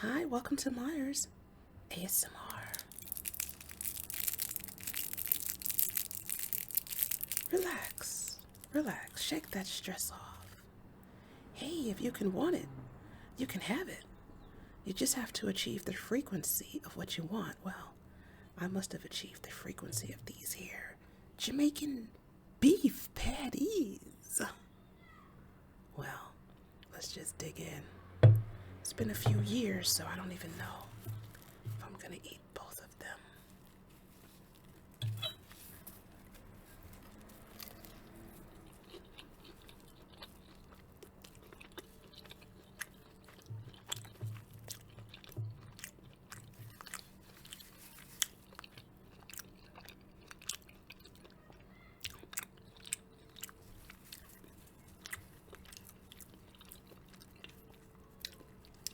Hi, welcome to Myers ASMR. Relax, relax, shake that stress off. Hey, if you can want it, you can have it. You just have to achieve the frequency of what you want. Well, I must have achieved the frequency of these here Jamaican beef patties. Well, let's just dig in. It's been a few years, so I don't even know if I'm gonna eat both of them.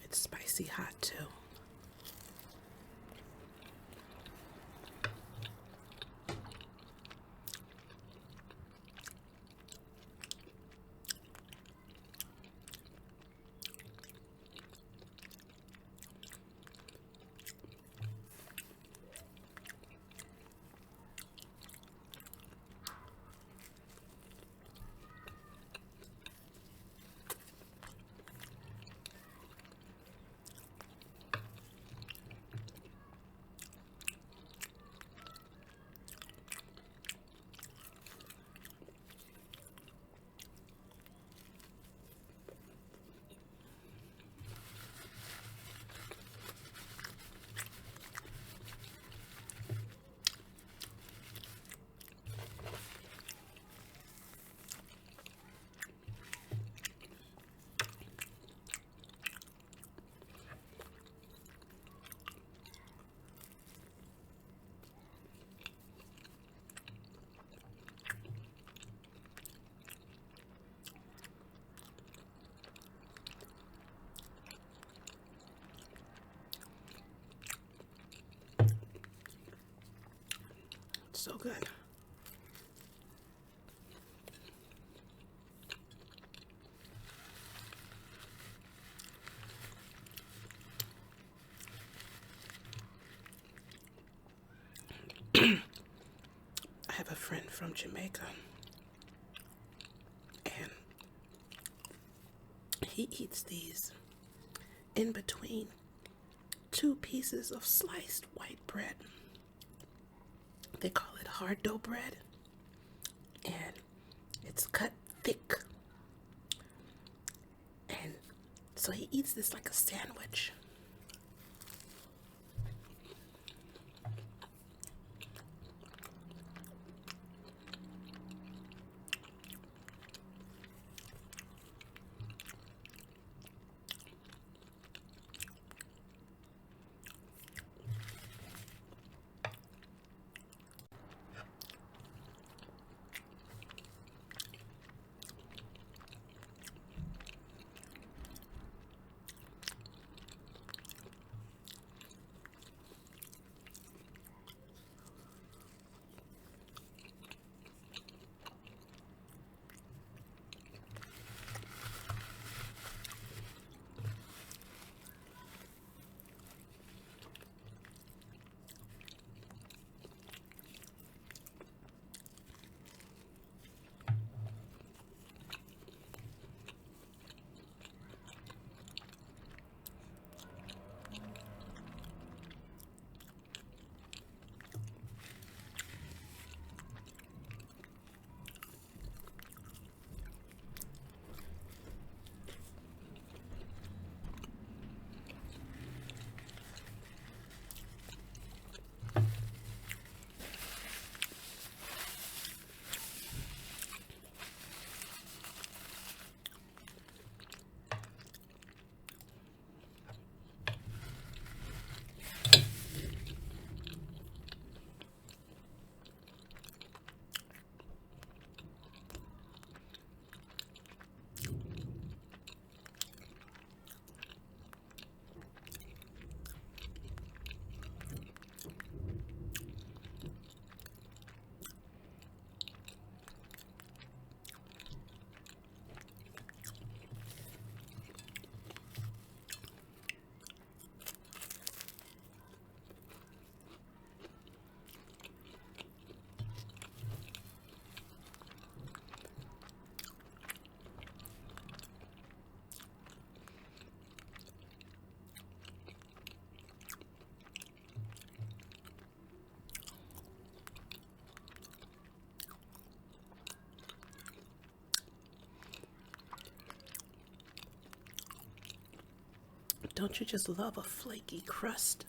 It's spicy hot too. So good. I have a friend from Jamaica, and he eats these in between two pieces of sliced white bread. They call it hard dough bread, and it's cut thick. And so he eats this like a sandwich. Don't you just love a flaky crust?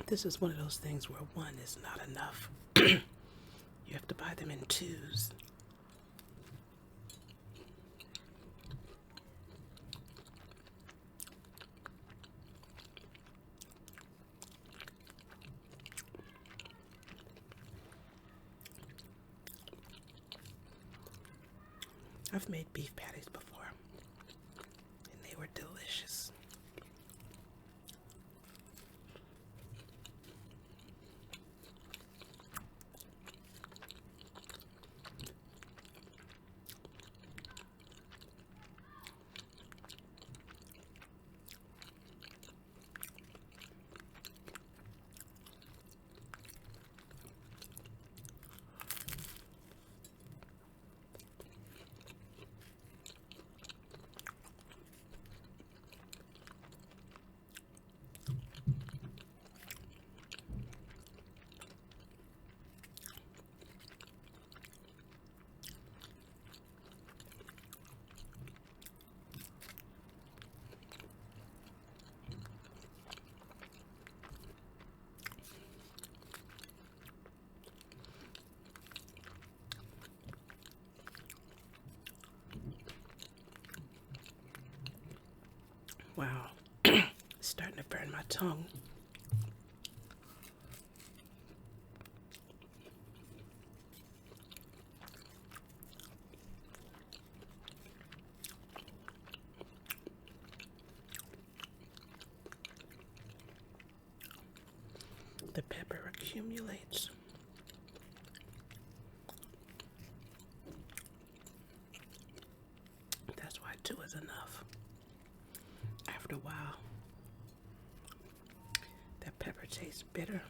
This is one of those things where one is not enough. You have to buy them in twos. I've made beef patties before, and they were delicious. Wow, starting to burn my tongue. The pepper accumulates. That's why two is enough. After a while, that pepper tastes bitter.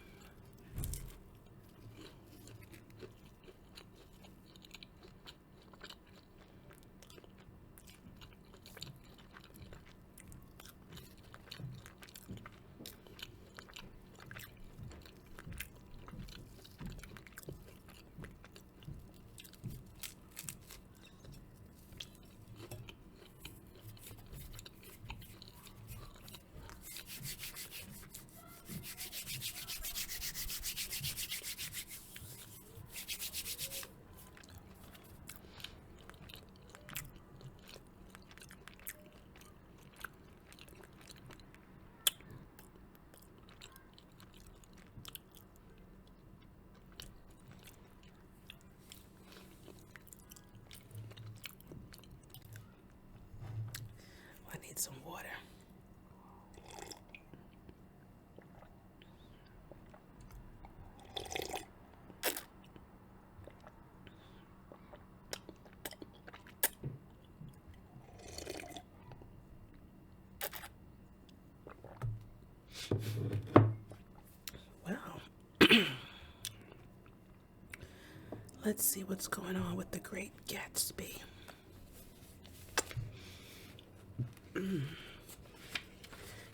I need some water. Well, let's see what's going on with the Great Gatsby.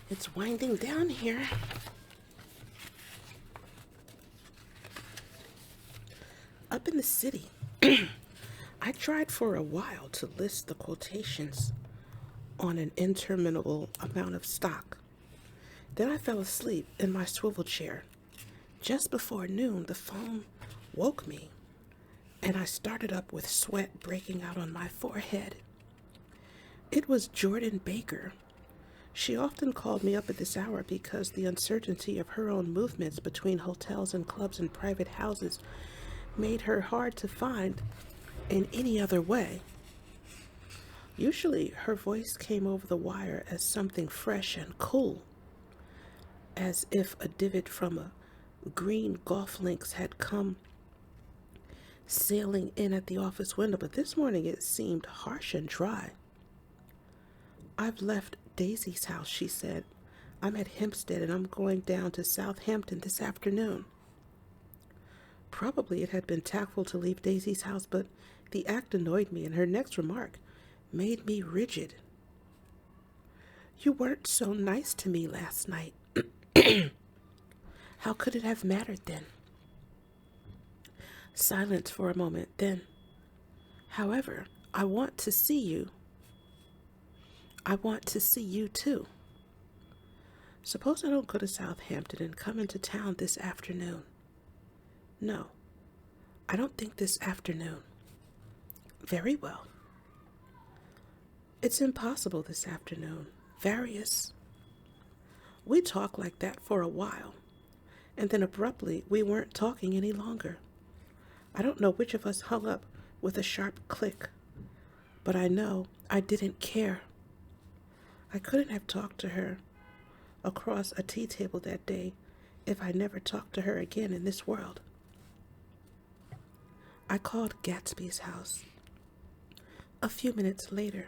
It's winding down here. Up in the city, I tried for a while to list the quotations on an interminable amount of stock. Then I fell asleep in my swivel chair. Just before noon, the phone woke me, and I started up with sweat breaking out on my forehead. It was Jordan Baker. She often called me up at this hour because the uncertainty of her own movements between hotels and clubs and private houses made her hard to find in any other way. Usually, her voice came over the wire as something fresh and cool, as if a divot from a green golf links had come sailing in at the office window, but this morning it seemed harsh and dry. "I've left Daisy's house," she said. "I'm at Hempstead and I'm going down to Southampton this afternoon." Probably it had been tactful to leave Daisy's house, but the act annoyed me, and her next remark made me rigid. "You weren't so nice to me last night." "How could it have mattered then?" Silence for a moment, then, "However, I want to see you." "I want to see you too." "Suppose I don't go to Southampton and come into town this afternoon?" "No, I don't think this afternoon." "Very well." "It's impossible this afternoon. Various." We talked like that for a while, and then abruptly we weren't talking any longer. I don't know which of us hung up with a sharp click, but I know I didn't care. I couldn't have talked to her across a tea table that day if I never talked to her again in this world. I called Gatsby's house a few minutes later,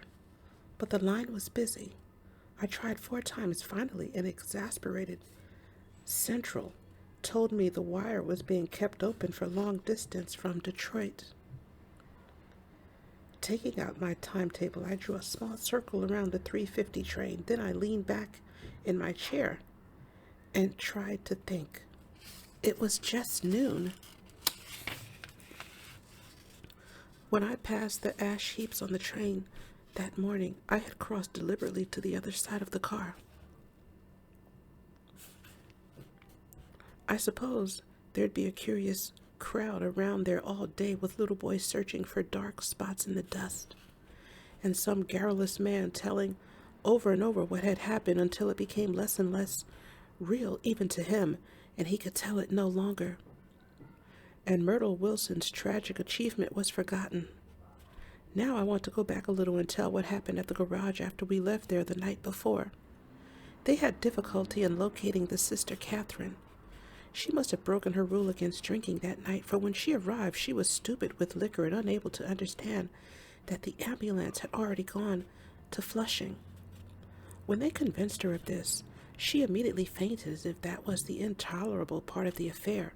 but the line was busy. I tried 4 times. Finally, an exasperated Central told me the wire was being kept open for long distance from Detroit. Taking out my timetable, I drew a small circle around the 3:50 train. Then I leaned back in my chair and tried to think. It was just noon. When I passed the ash heaps on the train that morning, I had crossed deliberately to the other side of the car. I suppose there'd be a curious crowd around there all day with little boys searching for dark spots in the dust, and some garrulous man telling over and over what had happened until it became less and less real even to him, and he could tell it no longer. And Myrtle Wilson's tragic achievement was forgotten. Now I want to go back a little and tell what happened at the garage after we left there the night before. They had difficulty in locating the sister Catherine. She must have broken her rule against drinking that night, for when she arrived, she was stupid with liquor and unable to understand that the ambulance had already gone to Flushing. When they convinced her of this, she immediately fainted as if that was the intolerable part of the affair.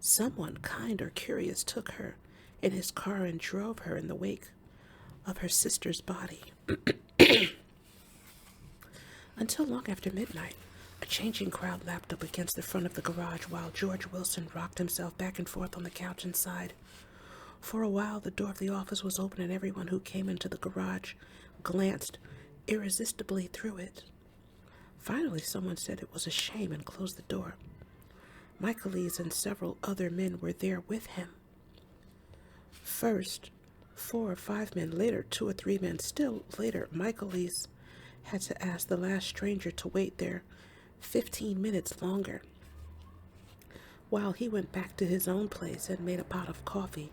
Someone kind or curious took her in his car and drove her in the wake of her sister's body. Until long after midnight, a changing crowd lapped up against the front of the garage while George Wilson rocked himself back and forth on the couch inside. For a while, the door of the office was open and everyone who came into the garage glanced irresistibly through it. Finally, someone said it was a shame and closed the door. Michaelis and several other men were there with him. First, 4 or 5 men, later 2 or 3 men, still later, Michaelis had to ask the last stranger to wait there 15 minutes longer, while he went back to his own place and made a pot of coffee.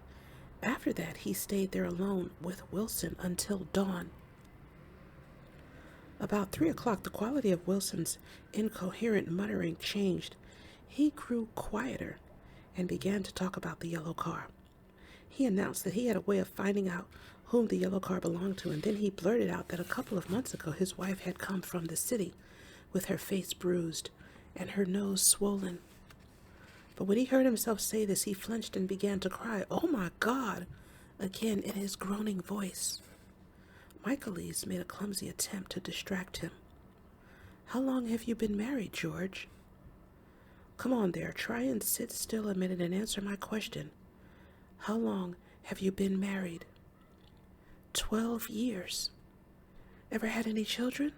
After that, he stayed there alone with Wilson until dawn. About 3 o'clock, the quality of Wilson's incoherent muttering changed. He grew quieter and began to talk about the yellow car. He announced that he had a way of finding out whom the yellow car belonged to, and then he blurted out that a couple of months ago his wife had come from the city with her face bruised and her nose swollen. But when he heard himself say this, he flinched and began to cry, "Oh my God!" again in his groaning voice. Michaelis made a clumsy attempt to distract him. "How long have you been married, George?" "Come on there, try and sit still a minute and answer my question. How long have you been married?" 12 years. "Ever had any children?"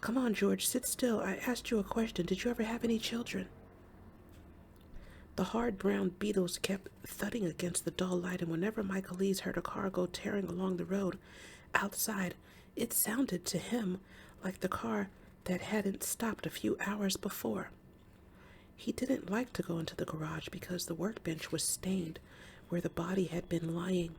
Come on, George, sit still. I asked you a question. Did you ever have any children? The hard brown beetles kept thudding against the dull light, and whenever Michaelese heard a car go tearing along the road outside, it sounded to him like the car that hadn't stopped a few hours before. He didn't like to go into the garage because the workbench was stained where the body had been lying.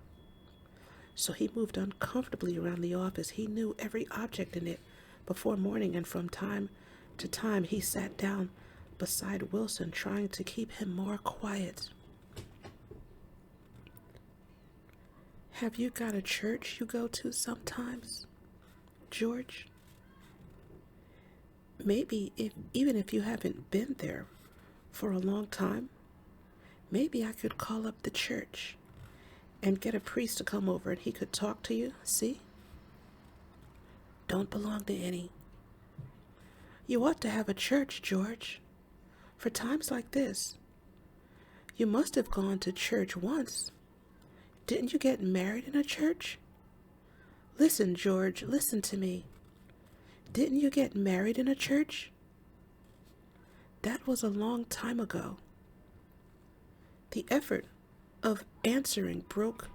So he moved uncomfortably around the office. He knew every object in it before morning, and from time to time he sat down beside Wilson, trying to keep him more quiet. Have you got a church you go to sometimes, George? Maybe even if you haven't been there for a long time, maybe I could call up the church and get a priest to come over and he could talk to you, see? Don't belong to any. You ought to have a church, George, for times like this. You must have gone to church once. Didn't you get married in a church? Listen, George, listen to me. Didn't you get married in a church? That was a long time ago. The effort of answering broke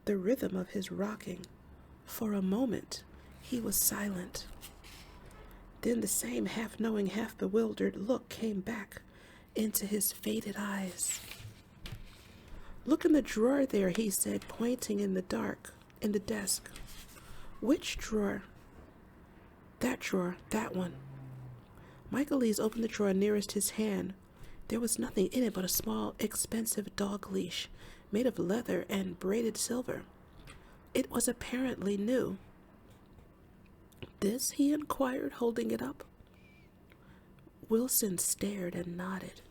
the rhythm of his rocking. For a moment, he was silent. Then the same half-knowing, half-bewildered look came back into his faded eyes. Look in the drawer there, he said, pointing in the dark, in the desk. Which drawer? That drawer, that one. Michaelese opened the drawer nearest his hand. There was nothing in it but a small, expensive dog leash made of leather and braided silver. It was apparently new. This, he inquired, holding it up. Wilson stared and nodded.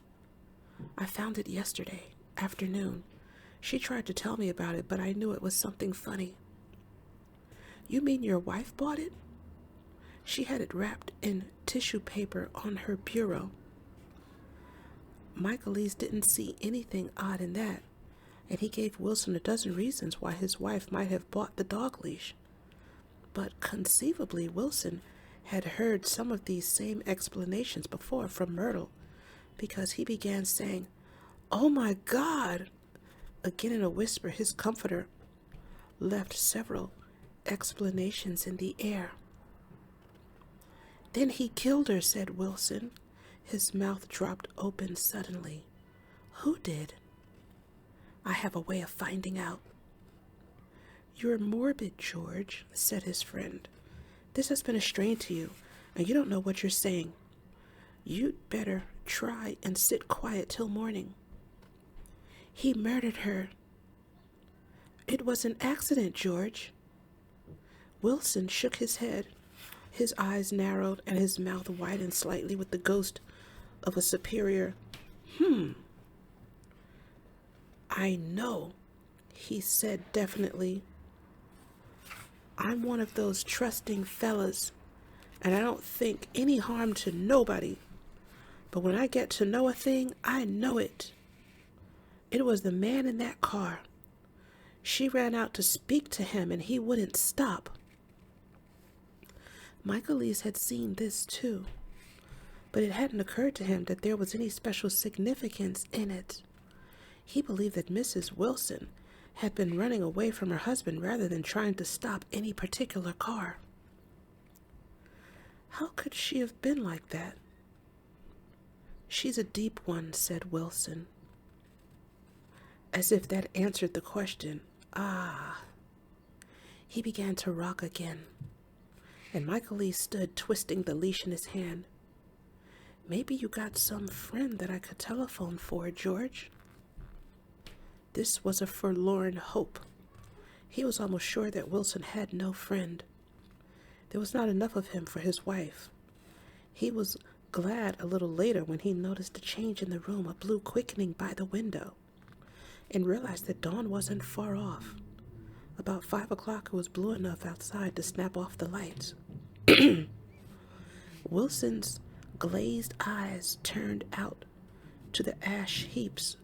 I found it yesterday afternoon. She tried to tell me about it, but I knew it was something funny. You mean your wife bought it? She had it wrapped in tissue paper on her bureau. Michaelese didn't see anything odd in that, and he gave Wilson a dozen reasons why his wife might have bought the dog leash. But conceivably, Wilson had heard some of these same explanations before from Myrtle, because he began saying, "Oh my God!" Again in a whisper, his comforter left several explanations in the air. Then he killed her, said Wilson. His mouth dropped open suddenly. Who did? I have a way of finding out. You're morbid, George, said his friend. This has been a strain to you, and you don't know what you're saying. You'd better try and sit quiet till morning. He murdered her. It was an accident, George. Wilson shook his head. His eyes narrowed and his mouth widened slightly with the ghost of a superior I know, he said definitely. I'm one of those trusting fellas, and I don't think any harm to nobody. But when I get to know a thing, I know it. It was the man in that car. She ran out to speak to him, and he wouldn't stop. Michaelese had seen this too, but it hadn't occurred to him that there was any special significance in it. He believed that Mrs. Wilson had been running away from her husband rather than trying to stop any particular car. How could she have been like that? She's a deep one, said Wilson. As if that answered the question. Ah. He began to rock again, and Michaelese stood twisting the leash in his hand. Maybe you got some friend that I could telephone for, George. This was a forlorn hope. He was almost sure that Wilson had no friend. There was not enough of him for his wife. He was glad a little later when he noticed a change in the room, a blue quickening by the window, and realized that dawn wasn't far off. About 5 o'clock, it was blue enough outside to snap off the lights. Wilson's glazed eyes turned out to the ash heaps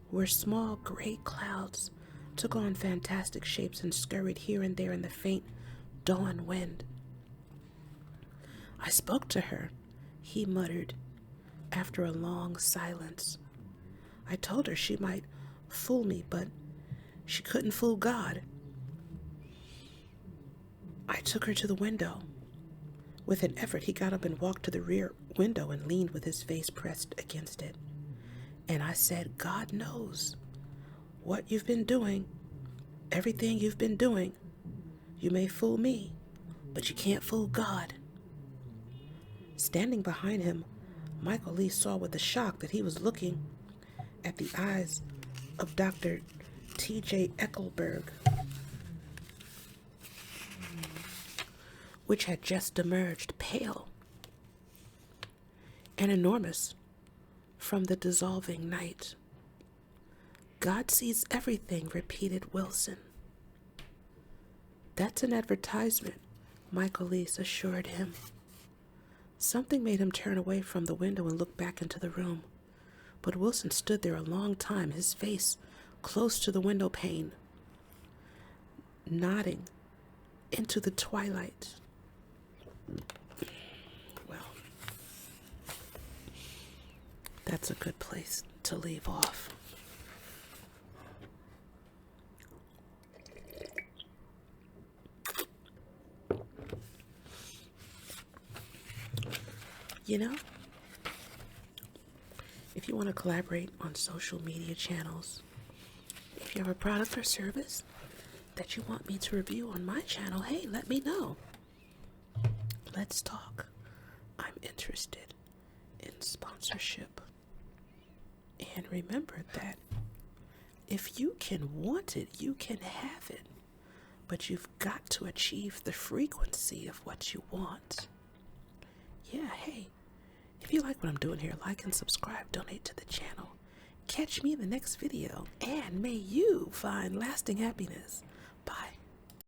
where small gray clouds took on fantastic shapes and scurried here and there in the faint dawn wind. I spoke to her, he muttered, after a long silence. I told her she might fool me, but she couldn't fool God. I took her to the window. With an effort, he got up and walked to the rear window and leaned with his face pressed against it. And I said, God knows what you've been doing, everything you've been doing. You may fool me, but you can't fool God. Standing behind him, Michael Lee saw with a shock that he was looking at the eyes of Dr. T.J. Eckelberg, which had just emerged pale and enormous from the dissolving night. God sees everything, repeated Wilson. That's an advertisement, Michael Leese assured him. Something made him turn away from the window and look back into the room. But Wilson stood there a long time, his face close to the window pane, nodding into the twilight. Well, that's a good place to leave off. You know, if you want to collaborate on social media channels, if you have a product or service that you want me to review on my channel, hey, let me know. Let's talk. I'm interested in sponsorship. And remember that if you can want it, you can have it. But you've got to achieve the frequency of what you want. Yeah, hey, if you like what I'm doing here, like and subscribe, donate to the channel. Catch me in the next video, and may you find lasting happiness. Bye.